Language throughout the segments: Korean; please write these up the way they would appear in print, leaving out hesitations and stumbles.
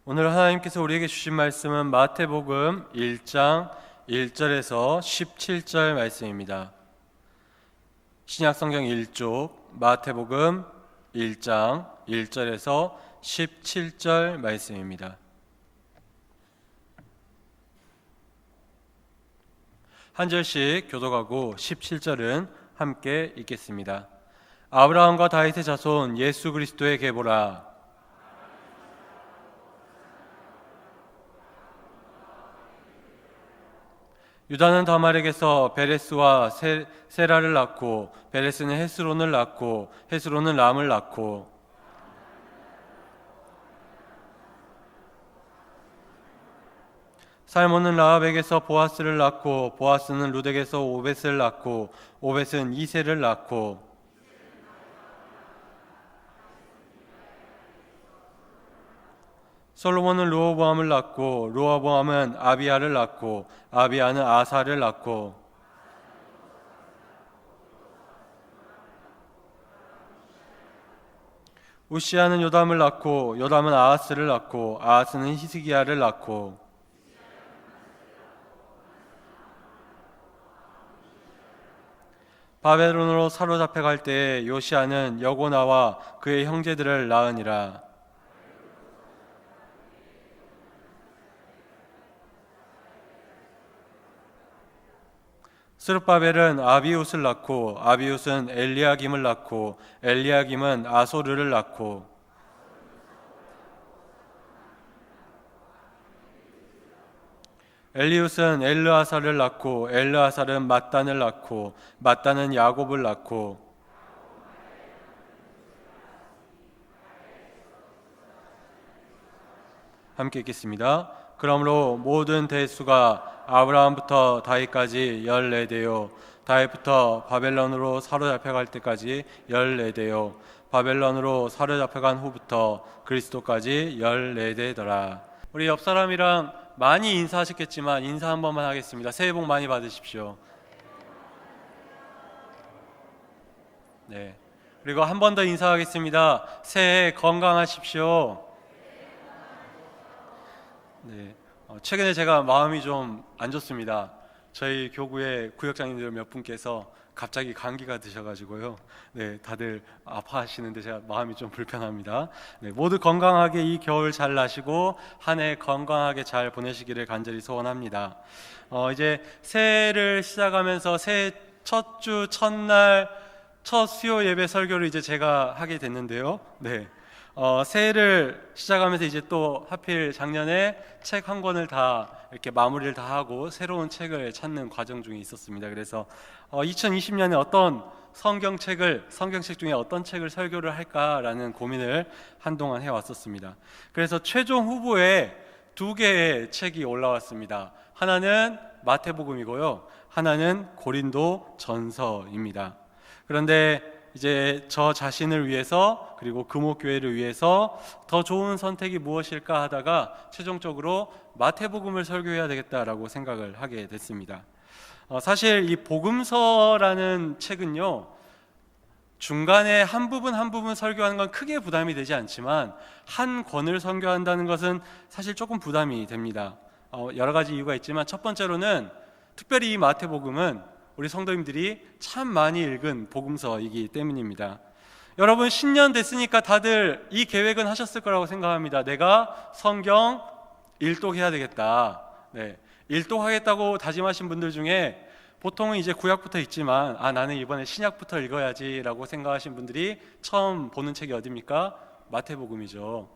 오늘 하나님께서 우리에게 주신 말씀은 마태복음 1장 1절에서 17절 말씀입니다. 신약성경 1쪽 마태복음 1장 1절에서 17절 말씀입니다. 한 절씩 교독하고 17절은 함께 읽겠습니다. 아브라함과 다윗의 자손 예수 그리스도의 계보라. 유다는 다말에게서 베레스와 세라를 낳고 베레스는 헤스론을 낳고 헤스론은 람을 낳고 살몬은 라합에게서 보아스를 낳고 보아스는 룻에게서 오벳을 낳고 오벳은 이새를 낳고 솔로몬은 르호보암을 낳고 르호보암은 아비야를 낳고 아비야는 아사를 낳고 우시야는 요담을 낳고 요담은 아하스를 낳고 아하스는 히스기야를 낳고 바벨론으로 사로잡혀갈 때에 요시야는 여고나와 그의 형제들을 낳으니라. 스룹바벨은 아비웃을 낳고 아비웃은 엘리야김을 낳고 엘리야김은 아소르를 낳고 엘리웃은 엘르아살을 낳고 엘르아살은 mat단을 낳고 mat단은 야곱을 낳고 함께 읽겠습니다. 그러므로 모든 대수가 아브라함부터 다윗까지 14대요 다윗부터 바벨론으로 사로잡혀갈 때까지 14대요 바벨론으로 사로잡혀간 후부터 그리스도까지 14대더라. 우리 옆 사람이랑 많이 인사하셨겠지만 인사 한 번만 하겠습니다. 새해 복 많이 받으십시오. 네. 그리고 한 번 더 인사하겠습니다. 새해 건강하십시오. 네. 최근에 제가 마음이 좀 안 좋습니다. 저희 교구의 구역장님들 몇 분께서 갑자기 감기가 드셔가지고요. 네, 다들 아파하시는데 제가 마음이 좀 불편합니다. 네, 모두 건강하게 이 겨울 잘 나시고 한 해 건강하게 잘 보내시기를 간절히 소원합니다. 이제 새해를 시작하면서 새해 첫 주 첫날 첫 수요 예배 설교를 이제 제가 하게 됐는데요. 네. 새해를 시작하면서 이제 또 하필 작년에 책 한 권을 다 이렇게 마무리를 다 하고 새로운 책을 찾는 과정 중에 있었습니다. 그래서 2020년에 어떤 성경책 중에 어떤 책을 설교를 할까라는 고민을 한동안 해왔었습니다. 그래서 최종 후보에 2개의 책이 올라왔습니다. 하나는 마태복음이고요. 하나는 고린도 전서입니다. 그런데 이제 저 자신을 위해서 그리고 금옥교회를 위해서 더 좋은 선택이 무엇일까 하다가 최종적으로 마태복음을 설교해야 되겠다라고 생각을 하게 됐습니다. 사실 이 복음서라는 책은요, 중간에 한 부분 설교하는 건 크게 부담이 되지 않지만 한 권을 설교한다는 것은 사실 조금 부담이 됩니다. 여러 가지 이유가 있지만 첫 번째로는 특별히 이 마태복음은 우리 성도님들이 참 많이 읽은 복음서이기 때문입니다. 여러분 신년 됐으니까 다들 이 계획은 하셨을 거라고 생각합니다. 내가 성경 일독해야 되겠다. 네, 일독하겠다고 다짐하신 분들 중에 보통은 이제 구약부터 읽지만 나는 이번에 신약부터 읽어야지라고 생각하신 분들이 처음 보는 책이 어디입니까? 마태복음이죠.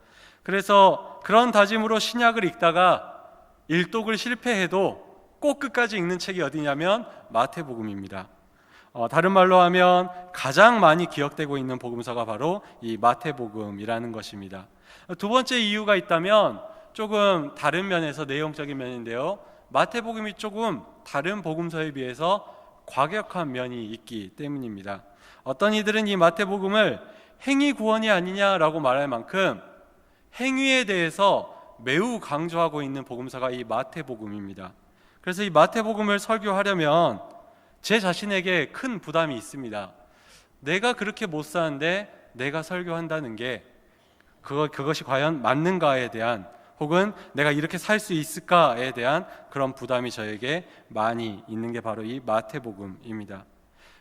그래서 그런 다짐으로 신약을 읽다가 일독을 실패해도 꼭 끝까지 읽는 책이 어디냐면 마태복음입니다. 다른 말로 하면 가장 많이 기억되고 있는 복음서가 바로 이 마태복음이라는 것입니다. 두 번째 이유가 있다면 조금 다른 면에서 내용적인 면인데요. 마태복음이 조금 다른 복음서에 비해서 과격한 면이 있기 때문입니다. 어떤 이들은 이 마태복음을 행위 구원이 아니냐라고 말할 만큼 행위에 대해서 매우 강조하고 있는 복음서가 이 마태복음입니다. 그래서 이 마태복음을 설교하려면 제 자신에게 큰 부담이 있습니다. 내가 그렇게 못 사는데 내가 설교한다는 게 그것이 과연 맞는가에 대한 혹은 내가 이렇게 살 수 있을까에 대한 그런 부담이 저에게 많이 있는 게 바로 이 마태복음입니다.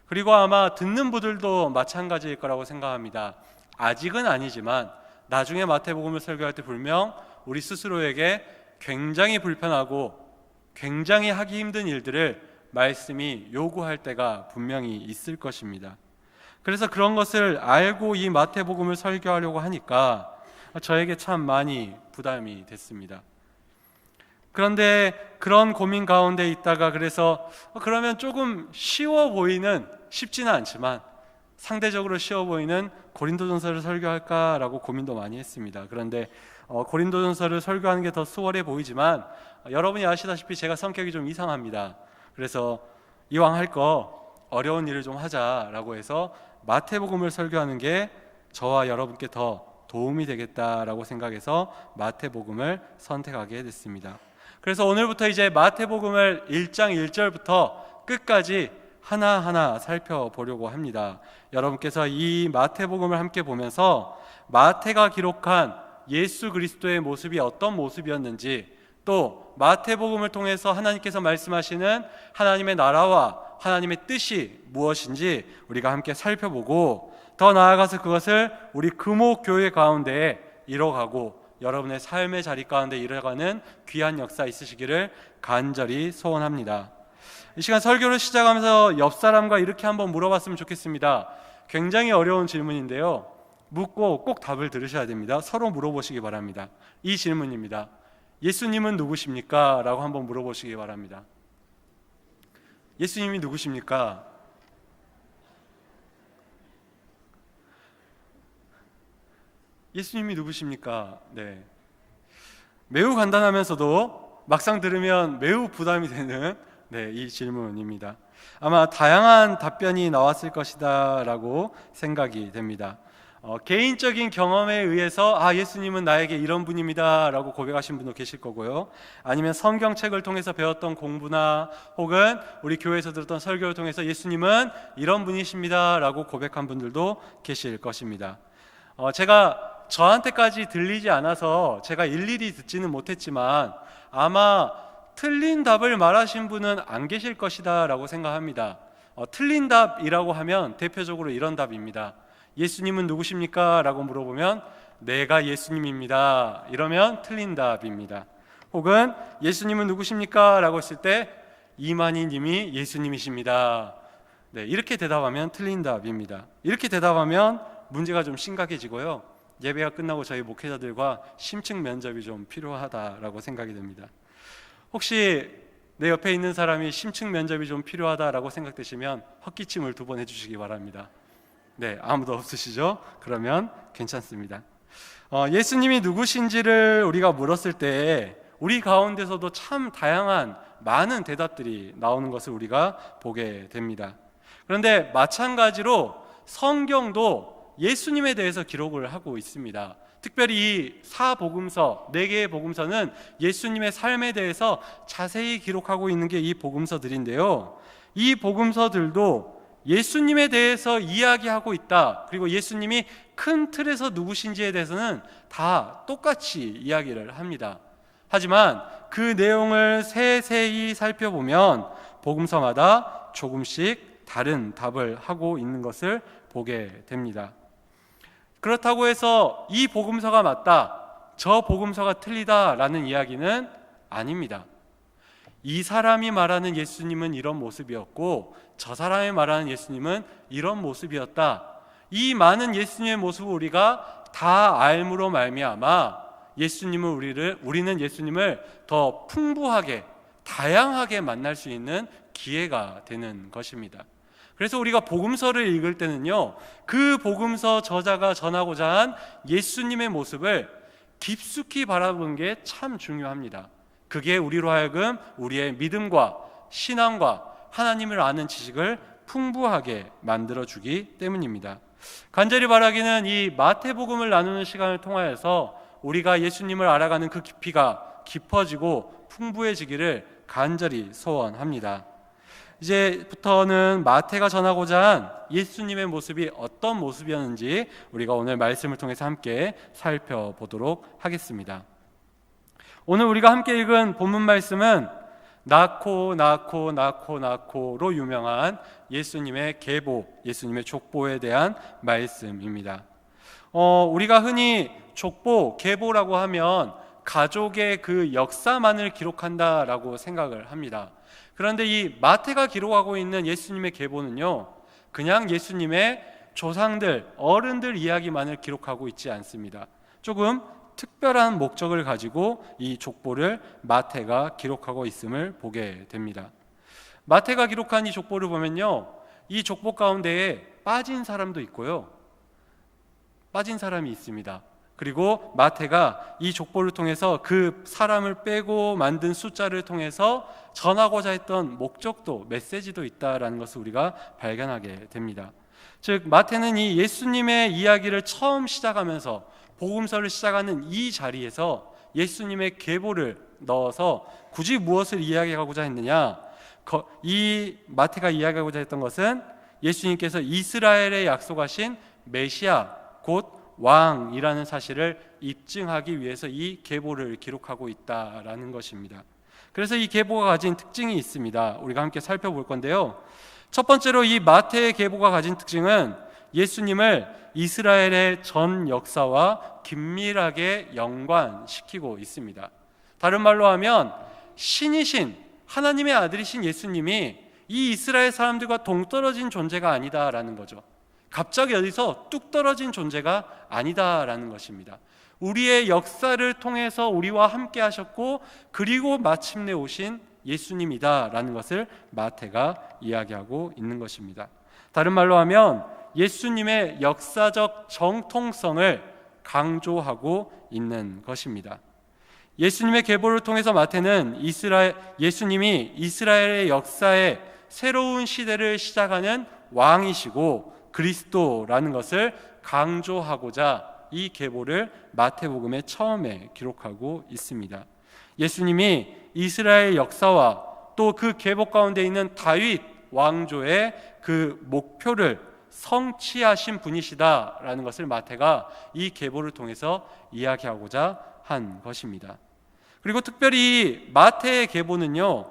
그리고 아마 듣는 분들도 마찬가지일 거라고 생각합니다. 아직은 아니지만 나중에 마태복음을 설교할 때 분명 우리 스스로에게 굉장히 불편하고 굉장히 하기 힘든 일들을 말씀이 요구할 때가 분명히 있을 것입니다. 그래서 그런 것을 알고 이 마태복음을 설교하려고 하니까 저에게 참 많이 부담이 됐습니다. 그런데 그런 고민 가운데 있다가 그래서 그러면 조금 쉬워 보이는, 쉽지는 않지만 상대적으로 쉬워 보이는 고린도전서를 설교할까라고 고민도 많이 했습니다. 그런데 고린도전서를 설교하는 게 더 수월해 보이지만 여러분이 아시다시피 제가 성격이 좀 이상합니다. 그래서 이왕 할 거 어려운 일을 좀 하자라고 해서 마태복음을 설교하는 게 저와 여러분께 더 도움이 되겠다라고 생각해서 마태복음을 선택하게 됐습니다. 그래서 오늘부터 이제 마태복음을 1장 1절부터 끝까지 하나하나 살펴보려고 합니다. 여러분께서 이 마태복음을 함께 보면서 마태가 기록한 예수 그리스도의 모습이 어떤 모습이었는지, 또 마태복음을 통해서 하나님께서 말씀하시는 하나님의 나라와 하나님의 뜻이 무엇인지 우리가 함께 살펴보고, 더 나아가서 그것을 우리 금옥교회 가운데에 이뤄가고 여러분의 삶의 자리 가운데 이뤄가는 귀한 역사 있으시기를 간절히 소원합니다. 이 시간 설교를 시작하면서 옆 사람과 이렇게 한번 물어봤으면 좋겠습니다. 굉장히 어려운 질문인데요, 묻고 꼭 답을 들으셔야 됩니다. 서로 물어보시기 바랍니다. 이 질문입니다. 예수님은 누구십니까? 라고 한번 물어보시기 바랍니다. 예수님이 누구십니까? 예수님이 누구십니까? 네. 매우 간단하면서도 막상 들으면 매우 부담이 되는 이 질문입니다. 아마 다양한 답변이 나왔을 것이다 라고 생각이 됩니다. 개인적인 경험에 의해서 예수님은 나에게 이런 분입니다 라고 고백하신 분도 계실 거고요, 아니면 성경책을 통해서 배웠던 공부나 혹은 우리 교회에서 들었던 설교를 통해서 예수님은 이런 분이십니다 라고 고백한 분들도 계실 것입니다. 제가 저한테까지 들리지 않아서 제가 일일이 듣지는 못했지만 아마 틀린 답을 말하신 분은 안 계실 것이다 라고 생각합니다. 틀린 답이라고 하면 대표적으로 이런 답입니다. 예수님은 누구십니까? 라고 물어보면 내가 예수님입니다. 이러면 틀린 답입니다. 혹은 예수님은 누구십니까? 라고 했을 때 이만희 님이 예수님이십니다. 이렇게 대답하면 틀린 답입니다. 이렇게 대답하면 문제가 좀 심각해지고요, 예배가 끝나고 저희 목회자들과 심층 면접이 좀 필요하다라고 생각이 됩니다. 혹시 내 옆에 있는 사람이 심층 면접이 좀 필요하다라고 생각되시면 헛기침을 2번 해주시기 바랍니다. 아무도 없으시죠? 그러면 괜찮습니다. 예수님이 누구신지를 우리가 물었을 때 우리 가운데서도 참 다양한 많은 대답들이 나오는 것을 우리가 보게 됩니다. 그런데 마찬가지로 성경도 예수님에 대해서 기록을 하고 있습니다. 특별히 이 4복음서, 4개의 복음서는 예수님의 삶에 대해서 자세히 기록하고 있는 게 이 복음서들인데요, 이 복음서들도 예수님에 대해서 이야기하고 있다, 그리고 예수님이 큰 틀에서 누구신지에 대해서는 다 똑같이 이야기를 합니다. 하지만 그 내용을 세세히 살펴보면 복음서마다 조금씩 다른 답을 하고 있는 것을 보게 됩니다. 그렇다고 해서 이 복음서가 맞다, 저 복음서가 틀리다라는 이야기는 아닙니다. 이 사람이 말하는 예수님은 이런 모습이었고 저 사람이 말하는 예수님은 이런 모습이었다, 이 많은 예수님의 모습을 우리가 다 알므로 말미암아 우리는 예수님을 더 풍부하게 다양하게 만날 수 있는 기회가 되는 것입니다. 그래서 우리가 복음서를 읽을 때는요, 그 복음서 저자가 전하고자 한 예수님의 모습을 깊숙이 바라보는 게 참 중요합니다. 그게 우리로 하여금 우리의 믿음과 신앙과 하나님을 아는 지식을 풍부하게 만들어주기 때문입니다. 간절히 바라기는 이 마태복음을 나누는 시간을 통하여서 우리가 예수님을 알아가는 그 깊이가 깊어지고 풍부해지기를 간절히 소원합니다. 이제부터는 마태가 전하고자 한 예수님의 모습이 어떤 모습이었는지 우리가 오늘 말씀을 통해서 함께 살펴보도록 하겠습니다. 오늘 우리가 함께 읽은 본문 말씀은 나코로 유명한 예수님의 계보, 예수님의 족보에 대한 말씀입니다. 우리가 흔히 족보, 계보라고 하면 가족의 그 역사만을 기록한다라고 생각을 합니다. 그런데 이 마태가 기록하고 있는 예수님의 계보는요, 그냥 예수님의 조상들, 어른들 이야기만을 기록하고 있지 않습니다. 조금 특별한 목적을 가지고 이 족보를 마태가 기록하고 있음을 보게 됩니다. 마태가 기록한 이 족보를 보면요, 이 족보 가운데에 빠진 사람도 있고요, 빠진 사람이 있습니다. 그리고 마태가 이 족보를 통해서 그 사람을 빼고 만든 숫자를 통해서 전하고자 했던 목적도, 메시지도 있다라는 것을 우리가 발견하게 됩니다. 즉 마태는 이 예수님의 이야기를 처음 시작하면서 복음서를 시작하는 이 자리에서 예수님의 계보를 넣어서 굳이 무엇을 이야기하고자 했느냐, 이 마태가 이야기하고자 했던 것은 예수님께서 이스라엘에 약속하신 메시아, 곧 왕이라는 사실을 입증하기 위해서 이 계보를 기록하고 있다라는 것입니다. 그래서 이 계보가 가진 특징이 있습니다. 우리가 함께 살펴볼 건데요, 첫 번째로 이 마태의 계보가 가진 특징은 예수님을 이스라엘의 전 역사와 긴밀하게 연관시키고 있습니다. 다른 말로 하면 신이신 하나님의 아들이신 예수님이 이 이스라엘 사람들과 동떨어진 존재가 아니다라는 거죠. 갑자기 어디서 뚝 떨어진 존재가 아니다라는 것입니다. 우리의 역사를 통해서 우리와 함께 하셨고, 그리고 마침내 오신 예수님이다라는 것을 마태가 이야기하고 있는 것입니다. 다른 말로 하면 예수님의 역사적 정통성을 강조하고 있는 것입니다. 예수님의 계보를 통해서 마태는 예수님이 이스라엘의 역사의 새로운 시대를 시작하는 왕이시고 그리스도라는 것을 강조하고자 이 계보를 마태복음의 처음에 기록하고 있습니다. 예수님이 이스라엘 역사와 또 그 계보 가운데 있는 다윗 왕조의 그 목표를 성취하신 분이시다라는 것을 마태가 이 계보를 통해서 이야기하고자 한 것입니다. 그리고 특별히 마태의 계보는요,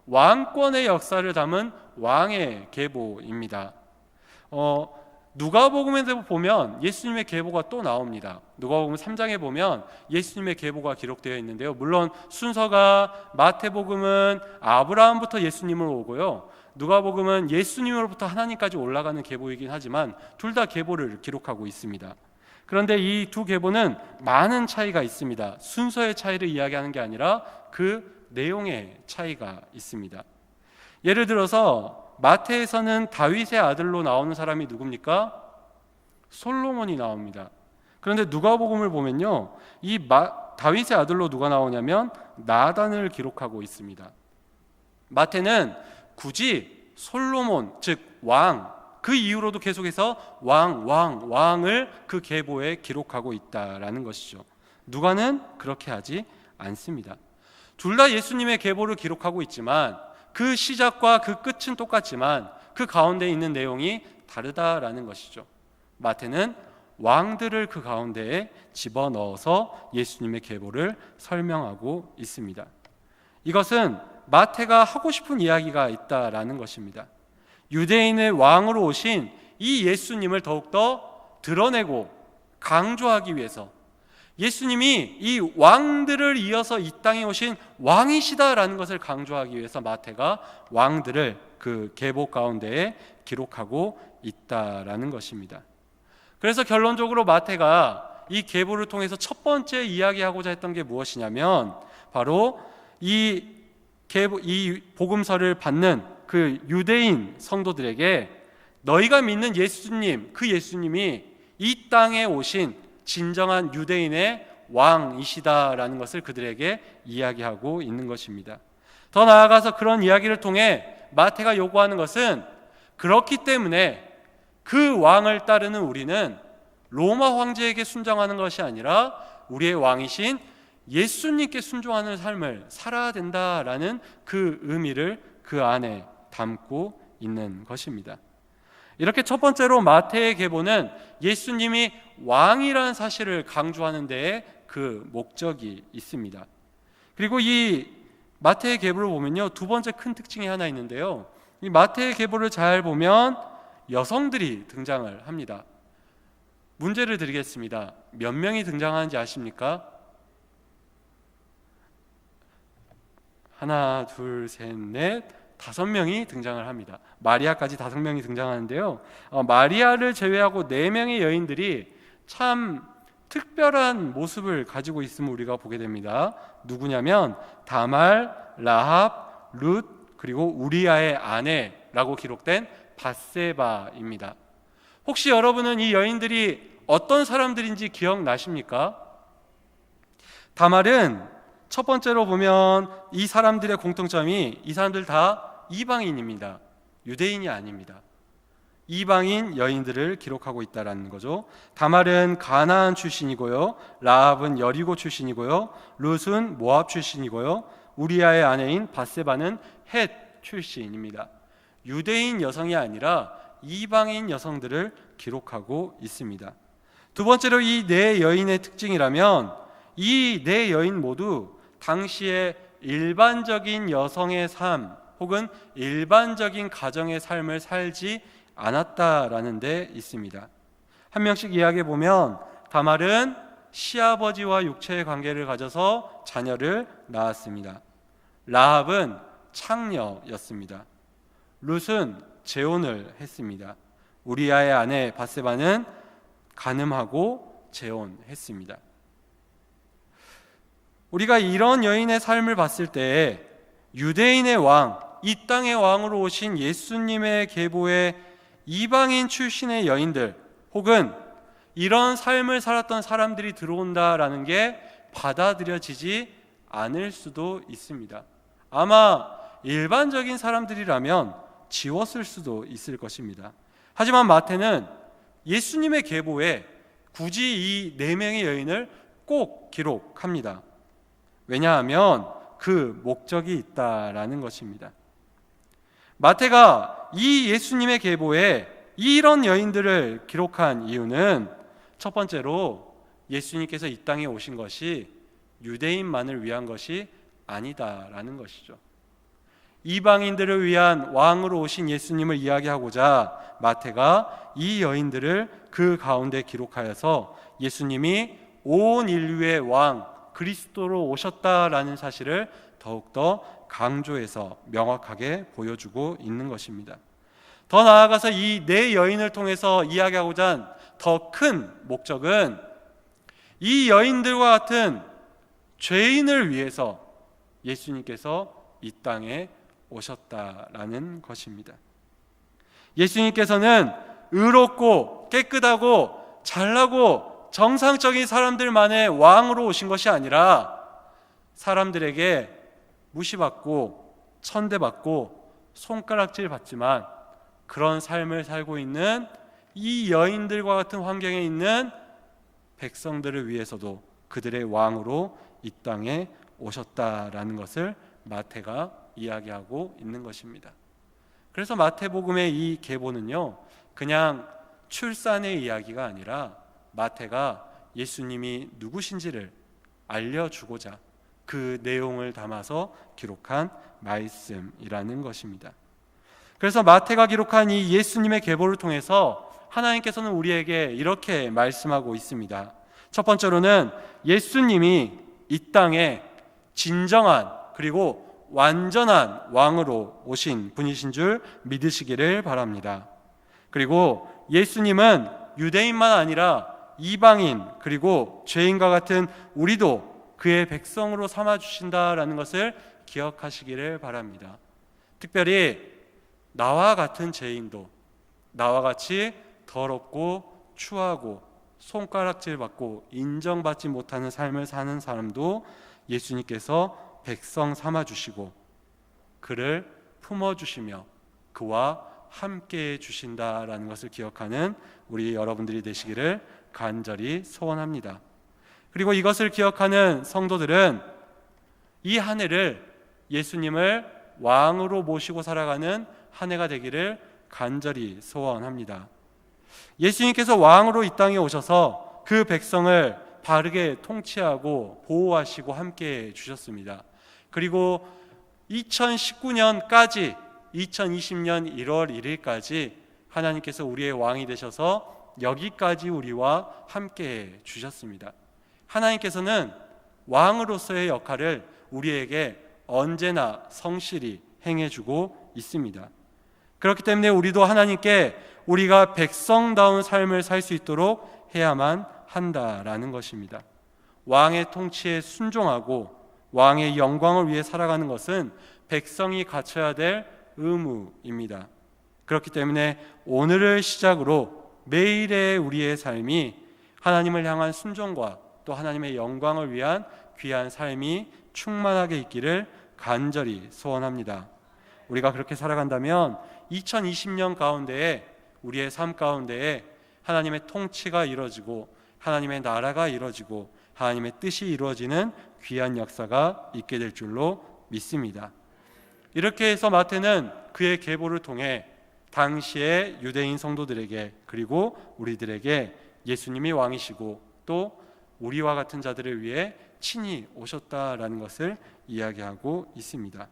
왕권의 역사를 담은 왕의 계보입니다. 누가복음에 보면 예수님의 계보가 또 나옵니다. 누가복음 3장에 보면 예수님의 계보가 기록되어 있는데요, 물론 순서가 마태복음은 아브라함부터 예수님으로 오고요, 누가복음은 예수님으로부터 하나님까지 올라가는 계보이긴 하지만 둘 다 계보를 기록하고 있습니다. 그런데 이 두 계보는 많은 차이가 있습니다. 순서의 차이를 이야기하는 게 아니라 그 내용의 차이가 있습니다. 예를 들어서 마태에서는 다윗의 아들로 나오는 사람이 누굽니까? 솔로몬이 나옵니다. 그런데 누가복음을 보면요, 다윗의 아들로 누가 나오냐면 나단을 기록하고 있습니다. 마태는 굳이 솔로몬, 즉 왕, 그 이후로도 계속해서 왕을 그 계보에 기록하고 있다라는 것이죠. 누가는 그렇게 하지 않습니다. 둘 다 예수님의 계보를 기록하고 있지만 그 시작과 그 끝은 똑같지만 그 가운데 있는 내용이 다르다라는 것이죠. 마태는 왕들을 그 가운데에 집어넣어서 예수님의 계보를 설명하고 있습니다. 이것은 마태가 하고 싶은 이야기가 있다라는 것입니다. 유대인의 왕으로 오신 이 예수님을 더욱더 드러내고 강조하기 위해서, 예수님이 이 왕들을 이어서 이 땅에 오신 왕이시다라는 것을 강조하기 위해서 마태가 왕들을 그 계보 가운데에 기록하고 있다라는 것입니다. 그래서 결론적으로 마태가 이 계보를 통해서 첫 번째 이야기하고자 했던 게 무엇이냐면 바로 이 복음서를 받는 그 유대인 성도들에게 너희가 믿는 예수님, 그 예수님이 이 땅에 오신 진정한 유대인의 왕이시다라는 것을 그들에게 이야기하고 있는 것입니다. 더 나아가서 그런 이야기를 통해 마태가 요구하는 것은, 그렇기 때문에 그 왕을 따르는 우리는 로마 황제에게 순종하는 것이 아니라 우리의 왕이신 예수님께 순종하는 삶을 살아야 된다라는 그 의미를 그 안에 담고 있는 것입니다. 이렇게 첫 번째로 마태의 계보는 예수님이 왕이라는 사실을 강조하는 데에 그 목적이 있습니다. 그리고 이 마태의 계보를 보면요, 두 번째 큰 특징이 하나 있는데요, 이 마태의 계보를 잘 보면 여성들이 등장을 합니다. 문제를 드리겠습니다. 몇 명이 등장하는지 아십니까? 하나, 둘, 셋, 넷, 5명이 등장을 합니다. 마리아까지 5명이 등장하는데요, 마리아를 제외하고 4명의 여인들이 참 특별한 모습을 가지고 있음을 우리가 보게 됩니다. 누구냐면 다말, 라합, 룻, 그리고 우리아의 아내라고 기록된 밧세바입니다. 혹시 여러분은 이 여인들이 어떤 사람들인지 기억나십니까? 다말은 첫 번째로 보면 이 사람들의 공통점이, 이 사람들 다 이방인입니다. 유대인이 아닙니다. 이방인 여인들을 기록하고 있다는 거죠. 다말은 가나안 출신이고요, 라합은 여리고 출신이고요, 룻은 모압 출신이고요, 우리아의 아내인 밧세바는 헷 출신입니다. 유대인 여성이 아니라 이방인 여성들을 기록하고 있습니다. 두 번째로 이 4여인의 특징이라면, 이 4여인 모두 당시의 일반적인 여성의 삶 혹은 일반적인 가정의 삶을 살지 않았다라는 데 있습니다. 한 명씩 이야기해 보면, 다말은 시아버지와 육체의 관계를 가져서 자녀를 낳았습니다. 라합은 창녀였습니다. 룻은 재혼을 했습니다. 우리아의 아내 밧세바는 간음하고 재혼했습니다. 우리가 이런 여인의 삶을 봤을 때 유대인의 왕, 이 땅의 왕으로 오신 예수님의 계보에 이방인 출신의 여인들 혹은 이런 삶을 살았던 사람들이 들어온다라는 게 받아들여지지 않을 수도 있습니다. 아마 일반적인 사람들이라면 지웠을 수도 있을 것입니다. 하지만 마태는 예수님의 계보에 굳이 이 4명의 여인을 꼭 기록합니다. 왜냐하면 그 목적이 있다라는 것입니다. 마태가 이 예수님의 계보에 이런 여인들을 기록한 이유는 첫 번째로 예수님께서 이 땅에 오신 것이 유대인만을 위한 것이 아니다라는 것이죠. 이방인들을 위한 왕으로 오신 예수님을 이야기하고자 마태가 이 여인들을 그 가운데 기록하여서 예수님이 온 인류의 왕 그리스도로 오셨다라는 사실을 더욱더 강조해서 명확하게 보여주고 있는 것입니다. 더 나아가서 이 4여인을 통해서 이야기하고자 한 더 큰 목적은 이 여인들과 같은 죄인을 위해서 예수님께서 이 땅에 오셨다라는 것입니다. 예수님께서는 의롭고 깨끗하고 잘나고 정상적인 사람들만의 왕으로 오신 것이 아니라 사람들에게 무시받고 천대받고 손가락질 받지만 그런 삶을 살고 있는 이 여인들과 같은 환경에 있는 백성들을 위해서도 그들의 왕으로 이 땅에 오셨다라는 것을 마태가 이야기하고 있는 것입니다. 그래서 마태복음의 이 계보는요, 그냥 출산의 이야기가 아니라 마태가 예수님이 누구신지를 알려주고자 그 내용을 담아서 기록한 말씀이라는 것입니다. 그래서 마태가 기록한 이 예수님의 계보를 통해서 하나님께서는 우리에게 이렇게 말씀하고 있습니다. 첫 번째로는 예수님이 이 땅에 진정한 그리고 완전한 왕으로 오신 분이신 줄 믿으시기를 바랍니다. 그리고 예수님은 유대인만 아니라 이방인 그리고 죄인과 같은 우리도 그의 백성으로 삼아주신다라는 것을 기억하시기를 바랍니다. 특별히 나와 같은 죄인도 나와 같이 더럽고 추하고 손가락질 받고 인정받지 못하는 삶을 사는 사람도 예수님께서 백성 삼아주시고 그를 품어주시며 그와 함께해 주신다라는 것을 기억하는 우리 여러분들이 되시기를 간절히 소원합니다. 그리고 이것을 기억하는 성도들은 이 한 해를 예수님을 왕으로 모시고 살아가는 한 해가 되기를 간절히 소원합니다. 예수님께서 왕으로 이 땅에 오셔서 그 백성을 바르게 통치하고 보호하시고 함께 해 주셨습니다. 그리고 2019년까지 2020년 1월 1일까지 하나님께서 우리의 왕이 되셔서 여기까지 우리와 함께 해 주셨습니다. 하나님께서는 왕으로서의 역할을 우리에게 언제나 성실히 행해주고 있습니다. 그렇기 때문에 우리도 하나님께 우리가 백성다운 삶을 살 수 있도록 해야만 한다라는 것입니다. 왕의 통치에 순종하고 왕의 영광을 위해 살아가는 것은 백성이 갖춰야 될 의무입니다. 그렇기 때문에 오늘을 시작으로 매일의 우리의 삶이 하나님을 향한 순종과 또 하나님의 영광을 위한 귀한 삶이 충만하게 있기를 간절히 소원합니다. 우리가 그렇게 살아간다면 2020년 가운데에 우리의 삶 가운데에 하나님의 통치가 이루어지고 하나님의 나라가 이루어지고 하나님의 뜻이 이루어지는 귀한 역사가 있게 될 줄로 믿습니다. 이렇게 해서 마태는 그의 계보를 통해 당시의 유대인 성도들에게 그리고 우리들에게 예수님이 왕이시고 또 우리와 같은 자들을 위해 친히 오셨다라는 것을 이야기하고 있습니다.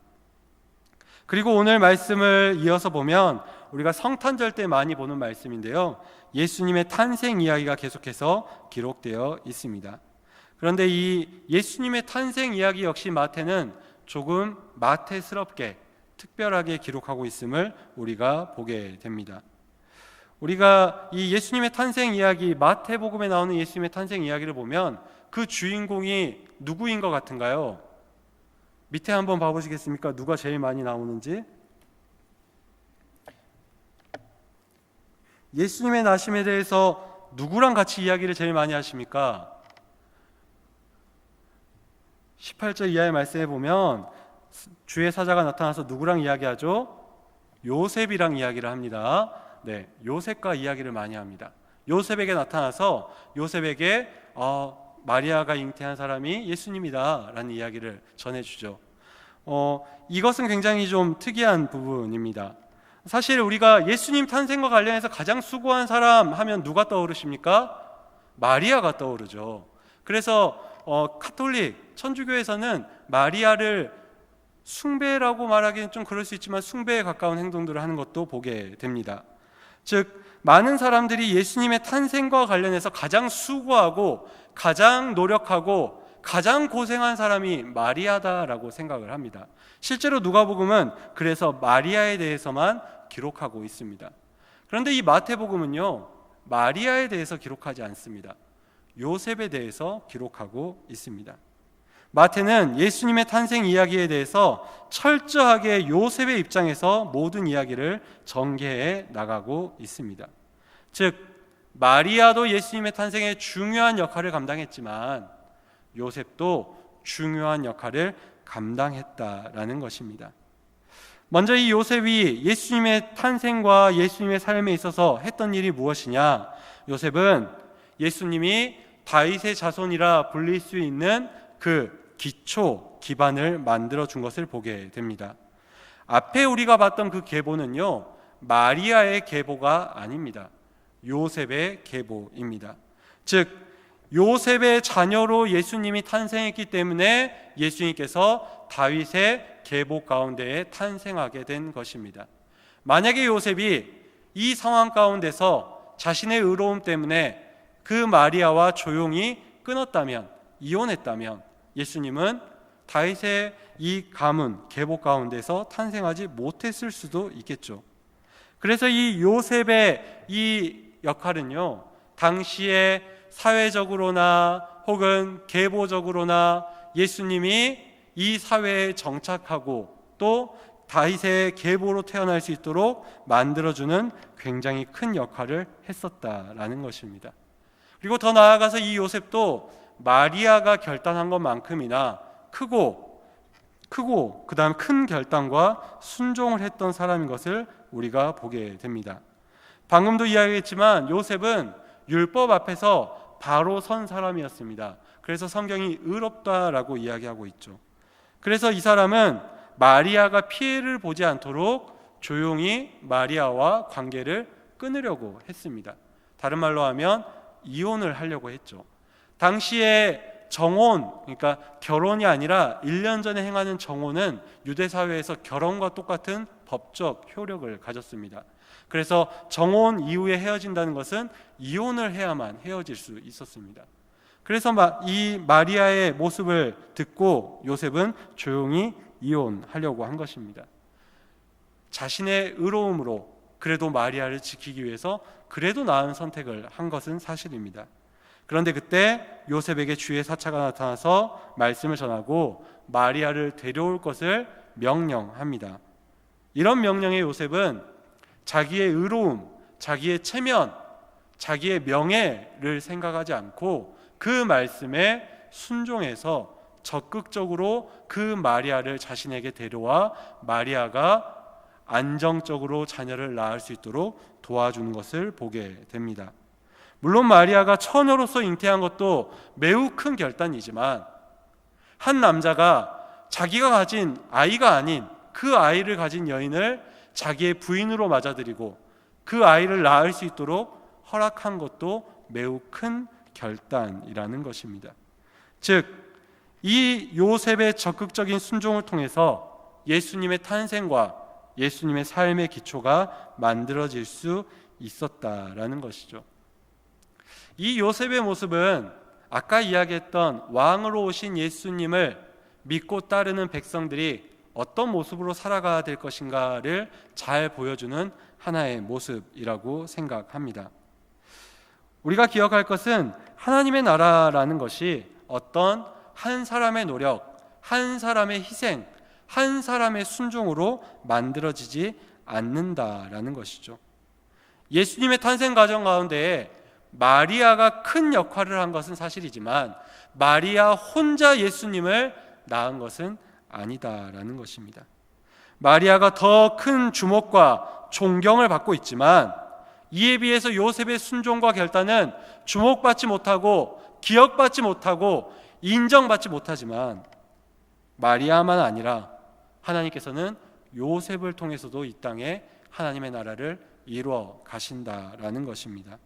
그리고 오늘 말씀을 이어서 보면 우리가 성탄절 때 많이 보는 말씀인데요, 예수님의 탄생 이야기가 계속해서 기록되어 있습니다. 그런데 이 예수님의 탄생 이야기 역시 마태는 조금 마태스럽게 특별하게 기록하고 있음을 우리가 보게 됩니다. 우리가 이 예수님의 탄생 이야기, 마태복음에 나오는 예수님의 탄생 이야기를 보면 그 주인공이 누구인 것 같은가요? 밑에 한번 봐보시겠습니까? 누가 제일 많이 나오는지. 예수님의 나심에 대해서 누구랑 같이 이야기를 제일 많이 하십니까? 18절 이하의 말씀에 보면 주의 사자가 나타나서 누구랑 이야기하죠? 요셉이랑 이야기를 합니다. 네, 요셉과 이야기를 많이 합니다. 요셉에게 나타나서 요셉에게 마리아가 잉태한 사람이 예수님이다 라는 이야기를 전해주죠. 이것은 굉장히 좀 특이한 부분입니다. 사실 우리가 예수님 탄생과 관련해서 가장 수고한 사람 하면 누가 떠오르십니까? 마리아가 떠오르죠. 그래서 카톨릭 천주교에서는 마리아를 숭배라고 말하기는 좀 그럴 수 있지만 숭배에 가까운 행동들을 하는 것도 보게 됩니다. 즉 많은 사람들이 예수님의 탄생과 관련해서 가장 수고하고 가장 노력하고 가장 고생한 사람이 마리아다라고 생각을 합니다. 실제로 누가복음은 그래서 마리아에 대해서만 기록하고 있습니다. 그런데 이 마태복음은요, 마리아에 대해서 기록하지 않습니다. 요셉에 대해서 기록하고 있습니다. 마태는 예수님의 탄생 이야기에 대해서 철저하게 요셉의 입장에서 모든 이야기를 전개해 나가고 있습니다. 즉 마리아도 예수님의 탄생에 중요한 역할을 감당했지만 요셉도 중요한 역할을 감당했다라는 것입니다. 먼저 이 요셉이 예수님의 탄생과 예수님의 삶에 있어서 했던 일이 무엇이냐? 요셉은 예수님이 다윗의 자손이라 불릴 수 있는 그 기반을 만들어 준 것을 보게 됩니다. 앞에 우리가 봤던 그 계보는요, 마리아의 계보가 아닙니다. 요셉의 계보입니다. 즉 요셉의 자녀로 예수님이 탄생했기 때문에 예수님께서 다윗의 계보 가운데에 탄생하게 된 것입니다. 만약에 요셉이 이 상황 가운데서 자신의 의로움 때문에 그 마리아와 조용히 끊었다면, 이혼했다면 예수님은 다윗의 이 가문, 계보 가운데서 탄생하지 못했을 수도 있겠죠. 그래서 이 요셉의 이 역할은요, 당시에 사회적으로나 혹은 계보적으로나 예수님이 이 사회에 정착하고 또 다윗의 계보로 태어날 수 있도록 만들어주는 굉장히 큰 역할을 했었다라는 것입니다. 그리고 더 나아가서 이 요셉도 마리아가 결단한 것만큼이나 크고 그 다음 큰 결단과 순종을 했던 사람인 것을 우리가 보게 됩니다. 방금도 이야기했지만 요셉은 율법 앞에서 바로 선 사람이었습니다. 그래서 성경이 의롭다라고 이야기하고 있죠. 그래서 이 사람은 마리아가 피해를 보지 않도록 조용히 마리아와 관계를 끊으려고 했습니다. 다른 말로 하면 이혼을 하려고 했죠. 당시에 정혼, 그러니까 결혼이 아니라 1년 전에 행하는 정혼은 유대 사회에서 결혼과 똑같은 법적 효력을 가졌습니다. 그래서 정혼 이후에 헤어진다는 것은 이혼을 해야만 헤어질 수 있었습니다. 그래서 이 마리아의 모습을 듣고 요셉은 조용히 이혼하려고 한 것입니다. 자신의 의로움으로 그래도 마리아를 지키기 위해서 그래도 나은 선택을 한 것은 사실입니다. 그런데 그때 요셉에게 주의 사차가 나타나서 말씀을 전하고 마리아를 데려올 것을 명령합니다. 이런 명령에 요셉은 자기의 의로움, 자기의 체면, 자기의 명예를 생각하지 않고 그 말씀에 순종해서 적극적으로 그 마리아를 자신에게 데려와 마리아가 안정적으로 자녀를 낳을 수 있도록 도와주는 것을 보게 됩니다. 물론 마리아가 처녀로서 잉태한 것도 매우 큰 결단이지만 한 남자가 자기가 가진 아이가 아닌 그 아이를 가진 여인을 자기의 부인으로 맞아들이고 그 아이를 낳을 수 있도록 허락한 것도 매우 큰 결단이라는 것입니다. 즉, 이 요셉의 적극적인 순종을 통해서 예수님의 탄생과 예수님의 삶의 기초가 만들어질 수 있었다라는 것이죠. 이 요셉의 모습은 아까 이야기했던 왕으로 오신 예수님을 믿고 따르는 백성들이 어떤 모습으로 살아가야 될 것인가를 잘 보여주는 하나의 모습이라고 생각합니다. 우리가 기억할 것은 하나님의 나라라는 것이 어떤 한 사람의 노력, 한 사람의 희생, 한 사람의 순종으로 만들어지지 않는다라는 것이죠. 예수님의 탄생 과정 가운데 마리아가 큰 역할을 한 것은 사실이지만 마리아 혼자 예수님을 낳은 것은 아니다라는 것입니다. 마리아가 더 큰 주목과 존경을 받고 있지만 이에 비해서 요셉의 순종과 결단은 주목받지 못하고 기억받지 못하고 인정받지 못하지만 마리아만 아니라 하나님께서는 요셉을 통해서도 이 땅에 하나님의 나라를 이루어 가신다라는 것입니다.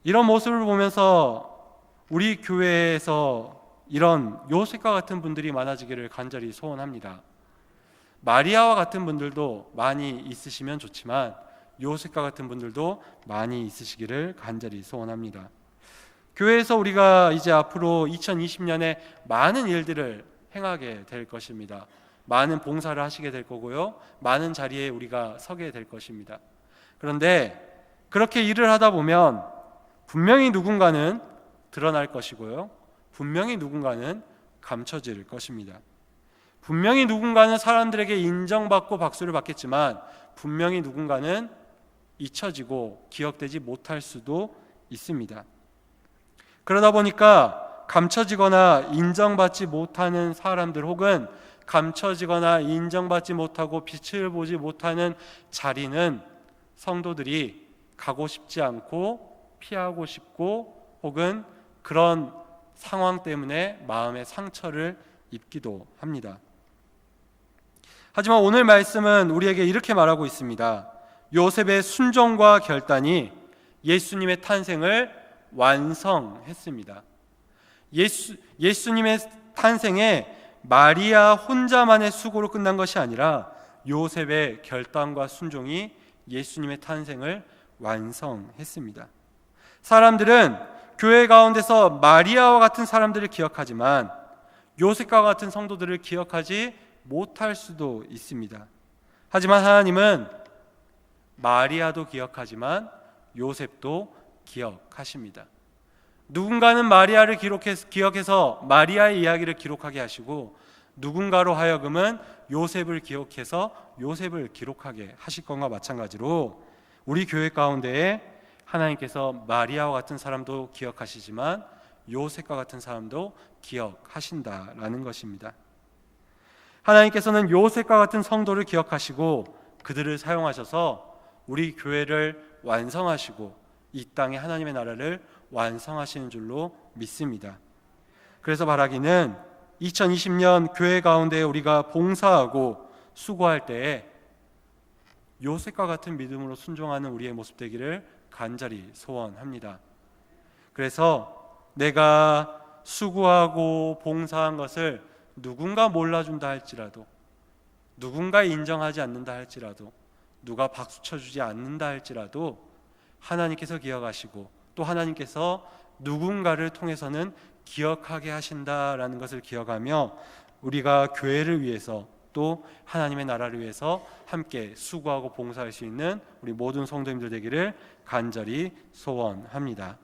이런 모습을 보면서 우리 교회에서 이런 요셉과 같은 분들이 많아지기를 간절히 소원합니다. 마리아와 같은 분들도 많이 있으시면 좋지만 요셉과 같은 분들도 많이 있으시기를 간절히 소원합니다. 교회에서 우리가 이제 앞으로 2020년에 많은 일들을 행하게 될 것입니다. 많은 봉사를 하시게 될 거고요. 많은 자리에 우리가 서게 될 것입니다. 그런데 그렇게 일을 하다 보면 분명히 누군가는 드러날 것이고요. 분명히 누군가는 감춰질 것입니다. 분명히 누군가는 사람들에게 인정받고 박수를 받겠지만 분명히 누군가는 잊혀지고 기억되지 못할 수도 있습니다. 그러다 보니까 감춰지거나 인정받지 못하는 사람들 혹은 감춰지거나 인정받지 못하고 빛을 보지 못하는 자리는 성도들이 가고 싶지 않고 피하고 싶고 혹은 그런 상황 때문에 마음의 상처를 입기도 합니다. 하지만 오늘 말씀은 우리에게 이렇게 말하고 있습니다. 요셉의 순종과 결단이 예수님의 탄생을 완성했습니다. 예수님의 탄생에 마리아 혼자만의 수고로 끝난 것이 아니라 요셉의 결단과 순종이 예수님의 탄생을 완성했습니다. 사람들은 교회 가운데서 마리아와 같은 사람들을 기억하지만 요셉과 같은 성도들을 기억하지 못할 수도 있습니다. 하지만 하나님은 마리아도 기억하지만 요셉도 기억하십니다. 누군가는 마리아를 기억해서 마리아의 이야기를 기록하게 하시고 누군가로 하여금은 요셉을 기억해서 요셉을 기록하게 하실 것과 마찬가지로 우리 교회 가운데에 하나님께서 마리아와 같은 사람도 기억하시지만 요셉과 같은 사람도 기억하신다라는 것입니다. 하나님께서는 요셉과 같은 성도를 기억하시고 그들을 사용하셔서 우리 교회를 완성하시고 이 땅에 하나님의 나라를 완성하시는 줄로 믿습니다. 그래서 바라기는 2020년 교회 가운데 우리가 봉사하고 수고할 때에 요셉과 같은 믿음으로 순종하는 우리의 모습 되기를 간절히 소원합니다. 그래서 내가 수고하고 봉사한 것을 누군가 몰라준다 할지라도, 누군가 인정하지 않는다 할지라도, 누가 박수 쳐주지 않는다 할지라도 하나님께서 기억하시고 또 하나님께서 누군가를 통해서는 기억하게 하신다라는 것을 기억하며 우리가 교회를 위해서 또 하나님의 나라를 위해서 함께 수고하고 봉사할 수 있는 우리 모든 성도님들 되기를 간절히 소원합니다.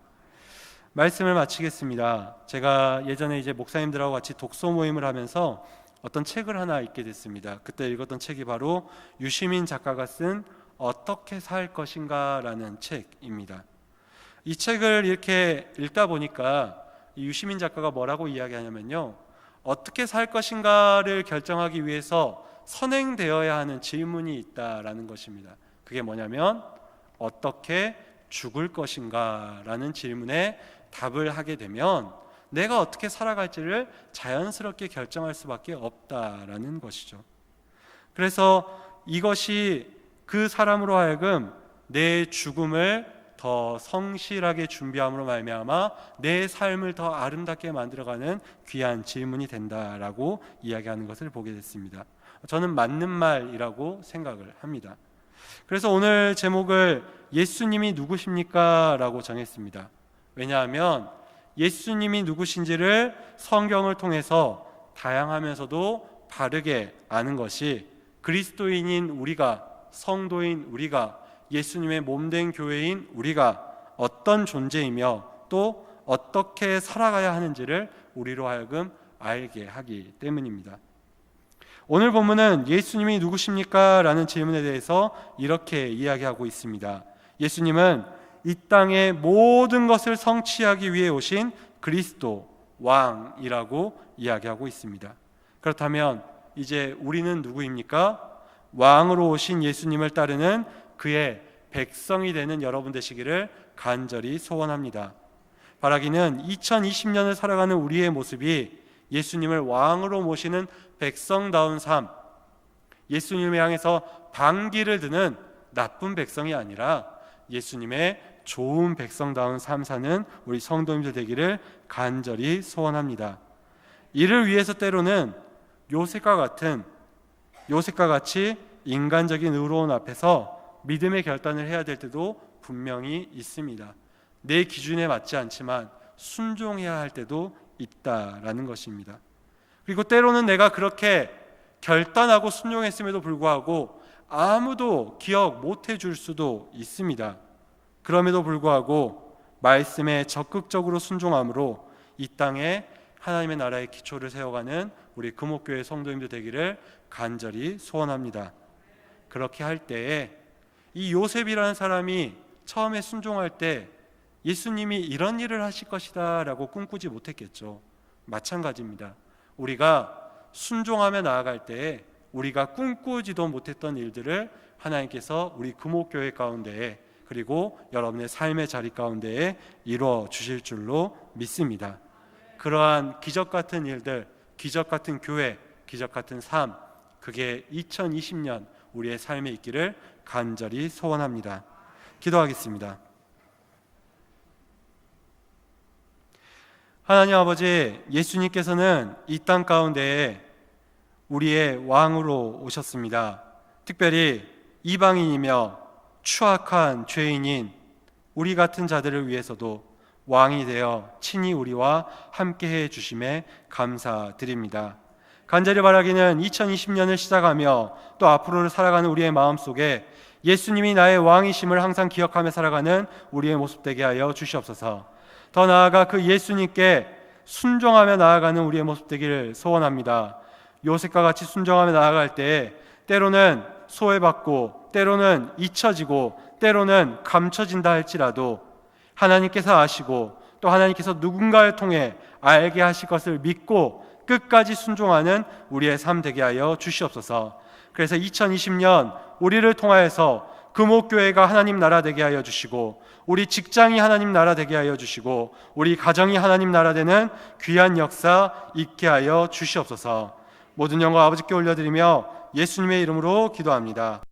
말씀을 마치겠습니다. 제가 예전에 이제 목사님들하고 같이 독서 모임을 하면서 어떤 책을 하나 읽게 됐습니다. 그때 읽었던 책이 바로 유시민 작가가 쓴 어떻게 살 것인가라는 책입니다. 이 책을 이렇게 읽다 보니까 이 유시민 작가가 뭐라고 이야기하냐면요, 어떻게 살 것인가를 결정하기 위해서 선행되어야 하는 질문이 있다라는 것입니다. 그게 뭐냐면 어떻게 죽을 것인가라는 질문에 답을 하게 되면 내가 어떻게 살아갈지를 자연스럽게 결정할 수밖에 없다라는 것이죠. 그래서 이것이 그 사람으로 하여금 내 죽음을 더 성실하게 준비함으로 말미암아 내 삶을 더 아름답게 만들어가는 귀한 질문이 된다라고 이야기하는 것을 보게 됐습니다. 저는 맞는 말이라고 생각을 합니다. 그래서 오늘 제목을 예수님이 누구십니까? 라고 정했습니다. 왜냐하면 예수님이 누구신지를 성경을 통해서 다양하면서도 바르게 아는 것이 그리스도인인 우리가, 성도인 우리가, 예수님의 몸된 교회인 우리가 어떤 존재이며 또 어떻게 살아가야 하는지를 우리로 하여금 알게 하기 때문입니다. 오늘 본문은 예수님이 누구십니까? 라는 질문에 대해서 이렇게 이야기하고 있습니다. 예수님은 이 땅의 모든 것을 성취하기 위해 오신 그리스도 왕이라고 이야기하고 있습니다. 그렇다면 이제 우리는 누구입니까? 왕으로 오신 예수님을 따르는 그의 백성이 되는 여러분 되시기를 간절히 소원합니다. 바라기는 2020년을 살아가는 우리의 모습이 예수님을 왕으로 모시는 백성다운 삶, 예수님을 향해서 반기를 드는 나쁜 백성이 아니라 예수님의 좋은 백성다운 삶 사는 우리 성도님들 되기를 간절히 소원합니다. 이를 위해서 때로는 요셉과 같이 인간적인 의로움 앞에서 믿음의 결단을 해야 될 때도 분명히 있습니다. 내 기준에 맞지 않지만 순종해야 할 때도 있다라는 것입니다. 그리고 때로는 내가 그렇게 결단하고 순종했음에도 불구하고 아무도 기억 못 해줄 수도 있습니다. 그럼에도 불구하고 말씀에 적극적으로 순종함으로 이 땅에 하나님의 나라의 기초를 세워가는 우리 금옥교회 성도님들 되기를 간절히 소원합니다. 그렇게 할 때에 이 요셉이라는 사람이 처음에 순종할 때 예수님이 이런 일을 하실 것이다 라고 꿈꾸지 못했겠죠. 마찬가지입니다. 우리가 순종하며 나아갈 때에 우리가 꿈꾸지도 못했던 일들을 하나님께서 우리 금옥교회 가운데에 그리고 여러분의 삶의 자리 가운데에 이루어 주실 줄로 믿습니다. 그러한 기적 같은 일들, 기적 같은 교회, 기적 같은 삶, 그게 2020년 우리의 삶에 있기를 간절히 소원합니다. 기도하겠습니다. 하나님 아버지, 예수님께서는 이 땅 가운데에 우리의 왕으로 오셨습니다. 특별히 이방인이며 추악한 죄인인 우리 같은 자들을 위해서도 왕이 되어 친히 우리와 함께해 주심에 감사드립니다. 간절히 바라기는 2020년을 시작하며 또 앞으로를 살아가는 우리의 마음속에 예수님이 나의 왕이심을 항상 기억하며 살아가는 우리의 모습 되게 하여 주시옵소서. 더 나아가 그 예수님께 순종하며 나아가는 우리의 모습 되기를 소원합니다. 요셉과 같이 순종하며 나아갈 때 때로는 소외받고 때로는 잊혀지고 때로는 감춰진다 할지라도 하나님께서 아시고 또 하나님께서 누군가를 통해 알게 하실 것을 믿고 끝까지 순종하는 우리의 삶 되게 하여 주시옵소서. 그래서 2020년 우리를 통하여서 금옥교회가 하나님 나라 되게 하여 주시고 우리 직장이 하나님 나라 되게 하여 주시고 우리 가정이 하나님 나라 되는 귀한 역사 있게 하여 주시옵소서. 모든 영광 아버지께 올려드리며 예수님의 이름으로 기도합니다.